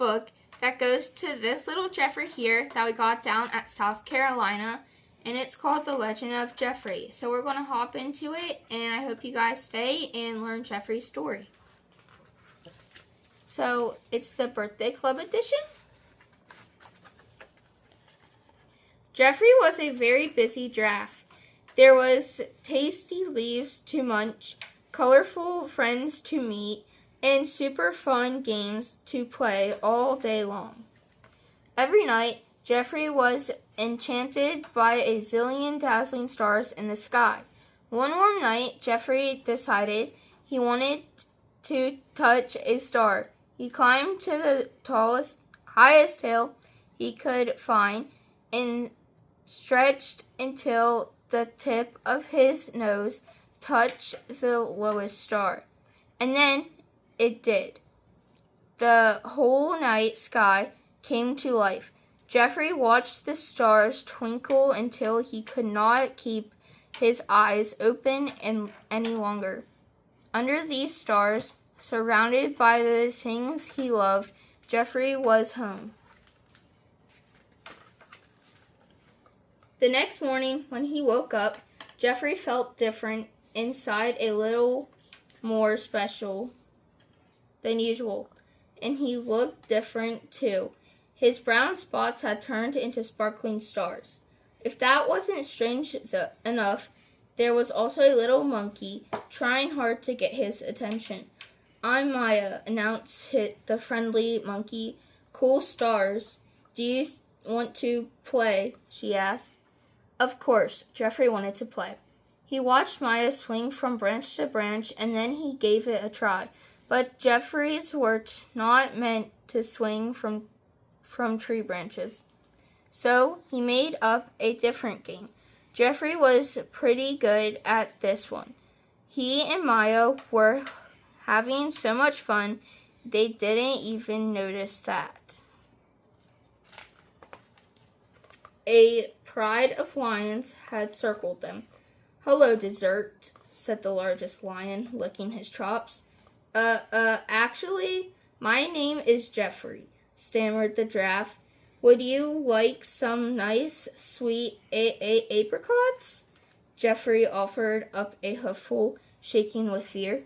book that goes to this little Geoffrey here that we got down at South Carolina, and it's called The Legend of Geoffrey. So we're going to hop into it, and I hope you guys stay and learn Geoffrey's story. So it's the Birthday Club edition. Geoffrey was a very busy giraffe. There was tasty leaves to munch, colorful friends to meet, and super fun games to play all day long. Every night, Geoffrey was enchanted by a zillion dazzling stars in the sky. One warm night, Geoffrey decided he wanted to touch a star. He climbed to the highest hill he could find and stretched until the tip of his nose touched the lowest star. And then it did. The whole night sky came to life. Geoffrey watched the stars twinkle until he could not keep his eyes open any longer. Under these stars, surrounded by the things he loved, Geoffrey was home. The next morning, when he woke up, Geoffrey felt different inside, a little more special than usual, and he looked different too. His brown spots had turned into sparkling stars. If that wasn't strange enough, there was also a little monkey trying hard to get his attention. "I'm Maya," announced the friendly monkey. "Cool stars. Do you want to play?" she asked. Of course, Geoffrey wanted to play. He watched Maya swing from branch to branch, and then he gave it a try. But Geoffrey's were not meant to swing from tree branches. So he made up a different game. Geoffrey was pretty good at this one. He and Maya were having so much fun, they didn't even notice that. A pride of lions had circled them. "Hello, dessert," said the largest lion, licking his chops. Actually, my name is Geoffrey," stammered the giraffe. "Would you like some nice, sweet apricots?" Geoffrey offered up a hoofful, shaking with fear.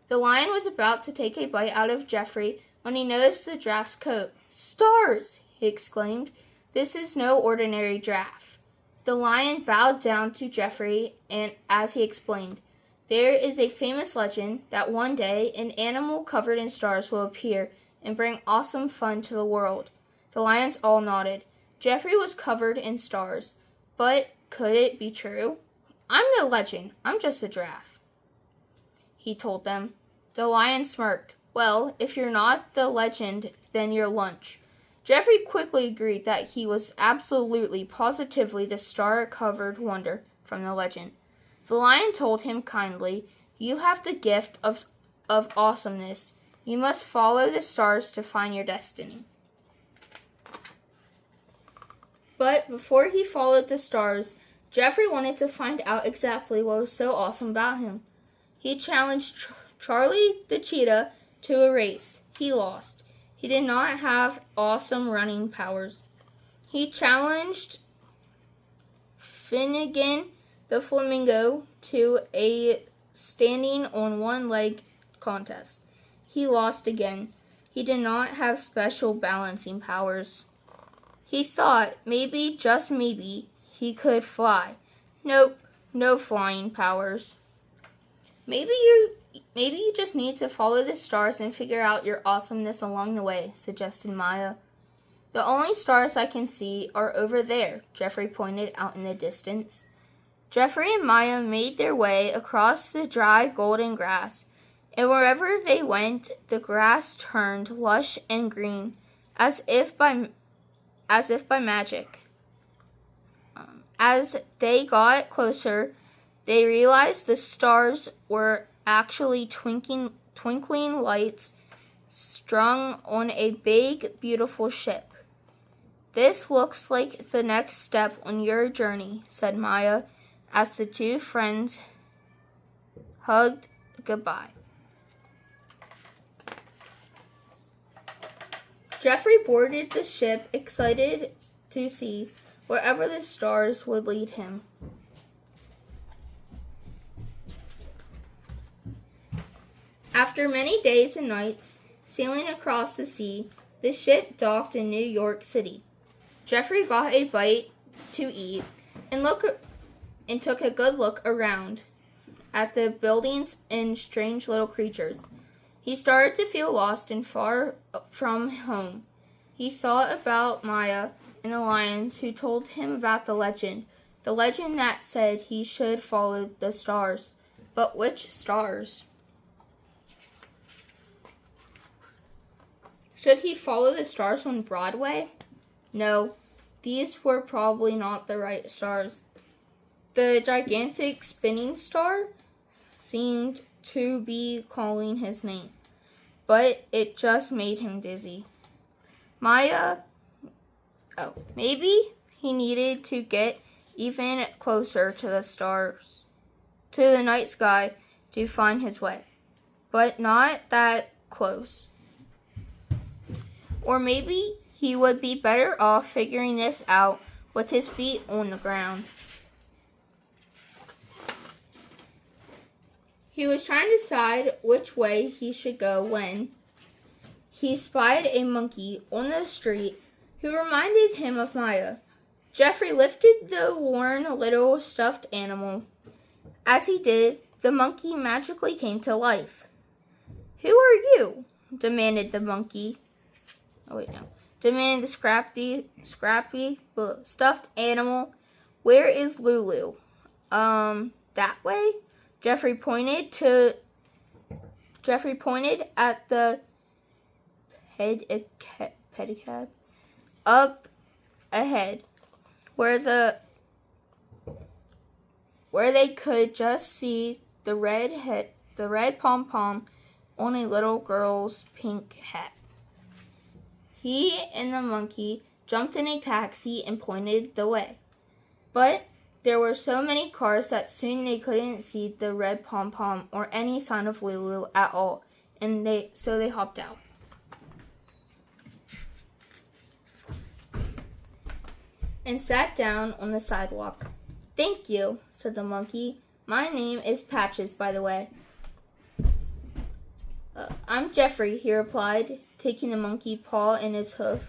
The lion was about to take a bite out of Geoffrey when he noticed the giraffe's coat. "Stars!" he exclaimed. "This is no ordinary giraffe." The lion bowed down to Geoffrey, and as he explained, "There is a famous legend that one day an animal covered in stars will appear and bring awesome fun to the world." The lions all nodded. Geoffrey was covered in stars, but could it be true? "I'm no legend, I'm just a giraffe," he told them. The lion smirked. "Well, if you're not the legend, then you're lunch." Geoffrey quickly agreed that he was absolutely, positively the star-covered wonder from the legend. The lion told him kindly, "You have the gift of awesomeness. You must follow the stars to find your destiny." But before he followed the stars, Geoffrey wanted to find out exactly what was so awesome about him. He challenged Charlie the cheetah to a race. He lost. He did not have awesome running powers. He challenged Finnegan the flamingo to a standing on one leg contest. He lost again. He did not have special balancing powers. He thought maybe, just maybe, he could fly. Nope, no flying powers. Maybe you just need to follow the stars and figure out your awesomeness along the way," suggested Maya. "The only stars I can see are over there," Geoffrey pointed out in the distance. Geoffrey and Maya made their way across the dry golden grass, and wherever they went, the grass turned lush and green, as if by magic. As they got closer, they realized the stars were actually twinkling lights strung on a big, beautiful ship. "This looks like the next step on your journey," said Maya, as the two friends hugged goodbye. Geoffrey boarded the ship, excited to see wherever the stars would lead him. After many days and nights sailing across the sea, the ship docked in New York City. Geoffrey got a bite to eat and took a good look around at the buildings and strange little creatures. He started to feel lost and far from home. He thought about Maya and the lions who told him about the legend that said he should follow the stars. But which stars? Should he follow the stars on Broadway? No, these were probably not the right stars. The gigantic spinning star seemed to be calling his name, but it just made him dizzy. Maybe he needed to get even closer to the stars, to the night sky, to find his way, but not that close. Or maybe he would be better off figuring this out with his feet on the ground. He was trying to decide which way he should go when he spied a monkey on the street who reminded him of Maya. Geoffrey lifted the worn little stuffed animal. As he did, the monkey magically came to life. "Who are you?" demanded the monkey. Demanded the scrappy stuffed animal. "Where is Lulu?" That way? Geoffrey pointed at the pedicab up ahead, where they could just see the red pom-pom on a little girl's pink hat. He and the monkey jumped in a taxi and pointed the way. But there were so many cars that soon they couldn't see the red pom-pom or any sign of Lulu at all, and so they hopped out. And sat down on the sidewalk. "Thank you," said the monkey. "My name is Patches, by the way." "I'm Geoffrey," he replied, taking the monkey paw in his hoof.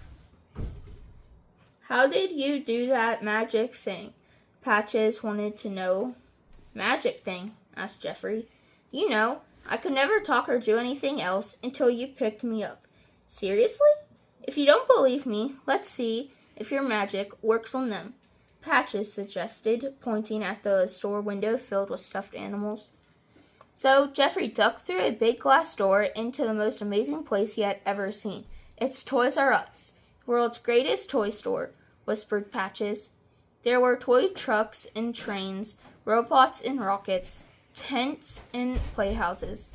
"How did you do that magic thing?" Patches wanted to know. "Magic thing?" asked Geoffrey. "You know, I could never talk or do anything else until you picked me up." "Seriously? If you don't believe me, let's see if your magic works on them," Patches suggested, pointing at the store window filled with stuffed animals. So Geoffrey ducked through a big glass door into the most amazing place he had ever seen. "It's ToysRus, world's greatest toy store," whispered Patches. There were toy trucks and trains, robots and rockets, tents and playhouses.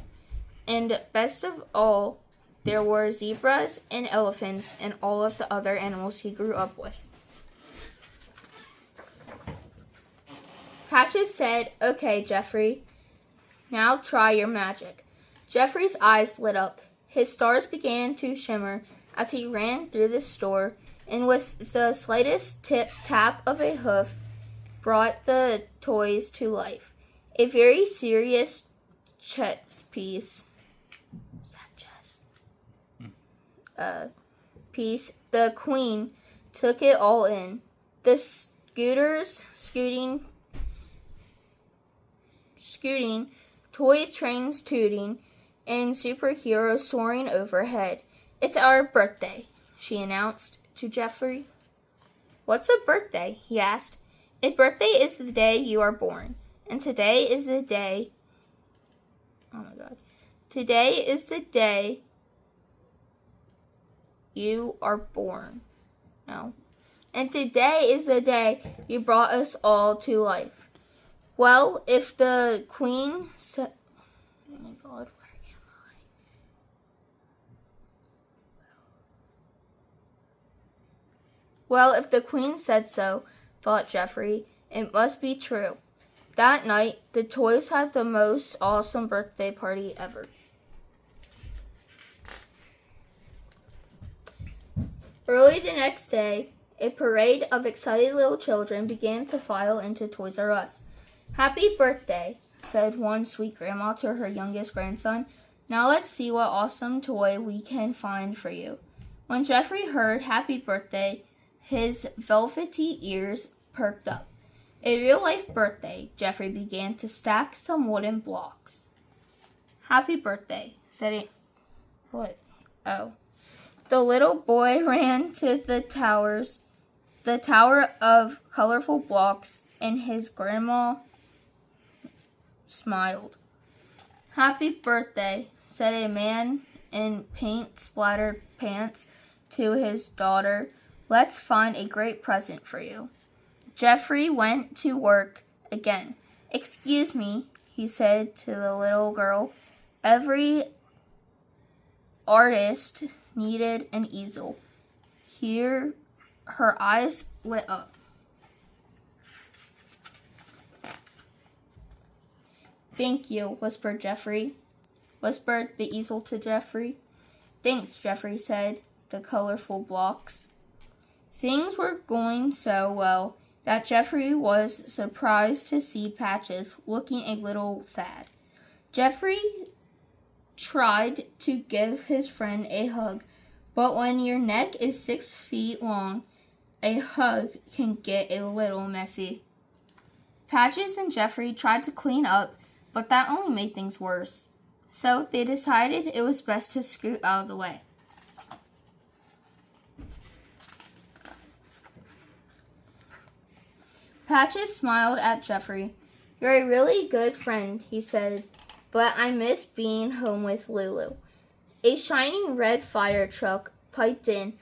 And best of all, there were zebras and elephants and all of the other animals he grew up with. Patches said, "Okay, Geoffrey, now try your magic." Geoffrey's eyes lit up. His stars began to shimmer as he ran through the store, and with the slightest tap of a hoof, brought the toys to life. A very serious chess piece. Is that chess? Piece. The queen took it all in. The scooters scooting, toy trains tooting, and superheroes soaring overhead. "It's our birthday," she announced to Geoffrey. "What's a birthday?" he asked. "A birthday is the day you are born. And today is the day... Today is the day you are born. No. And today is the day you brought us all to life. Well, if the queen said..." Oh my God, where am I? Well, if the queen said so, thought Geoffrey, it must be true. That night, the toys had the most awesome birthday party ever. Early the next day, a parade of excited little children began to file into ToysRus. "Happy birthday," said one sweet grandma to her youngest grandson. "Now let's see what awesome toy we can find for you." When Geoffrey heard "Happy birthday," his velvety ears perked up. "A real-life birthday." Geoffrey began to stack some wooden blocks. "Happy birthday," said he. What? Oh. The little boy ran to the tower of colorful blocks, and his grandma smiled. "Happy birthday," said a man in paint-splattered pants to his daughter. "Let's find a great present for you." Geoffrey went to work again. "Excuse me," he said to the little girl. Every artist needed an easel. Here, her eyes lit up. "Thank you," whispered the easel to Geoffrey. "Thanks," Geoffrey said, the colorful blocks. Things were going so well that Geoffrey was surprised to see Patches looking a little sad. Geoffrey tried to give his friend a hug, but when your neck is 6 feet long, a hug can get a little messy. Patches and Geoffrey tried to clean up, but that only made things worse. So they decided it was best to scoot out of the way. Patches smiled at Geoffrey. "You're a really good friend," he said, "but I miss being home with Lulu." A shiny red fire truck piped in.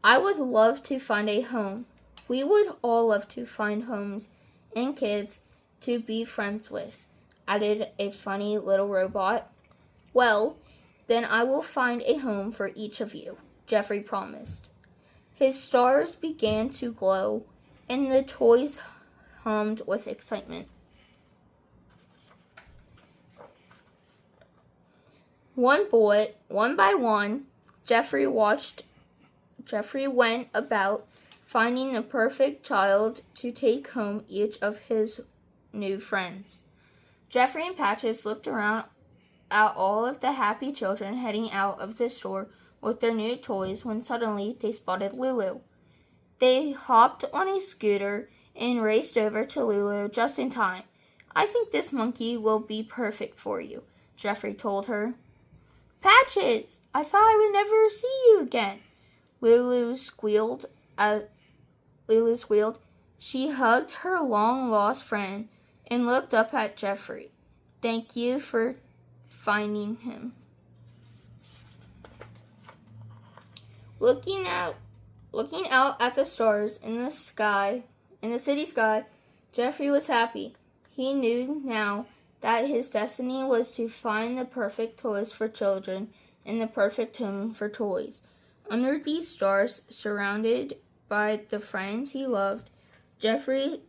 "I would love to find a home. We would all love to find homes and kids to be friends with," added a funny little robot. "Well, then I will find a home for each of you," Geoffrey promised. His stars began to glow, and the toys hummed with excitement. One by one, Geoffrey went about finding the perfect child to take home each of his new friends. Geoffrey and Patches looked around at all of the happy children heading out of the store with their new toys when suddenly they spotted Lulu. They hopped on a scooter and raced over to Lulu just in time. "I think this monkey will be perfect for you," Geoffrey told her. "Patches, I thought I would never see you again," Lulu squealed. She hugged her long-lost friend and looked up at Geoffrey. "Thank you for finding him." Looking out at the stars in the city sky, Geoffrey was happy. He knew now that his destiny was to find the perfect toys for children and the perfect home for toys. Under these stars, surrounded by the friends he loved, Geoffrey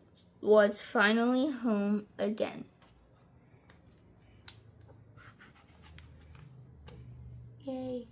was finally home again. Yay.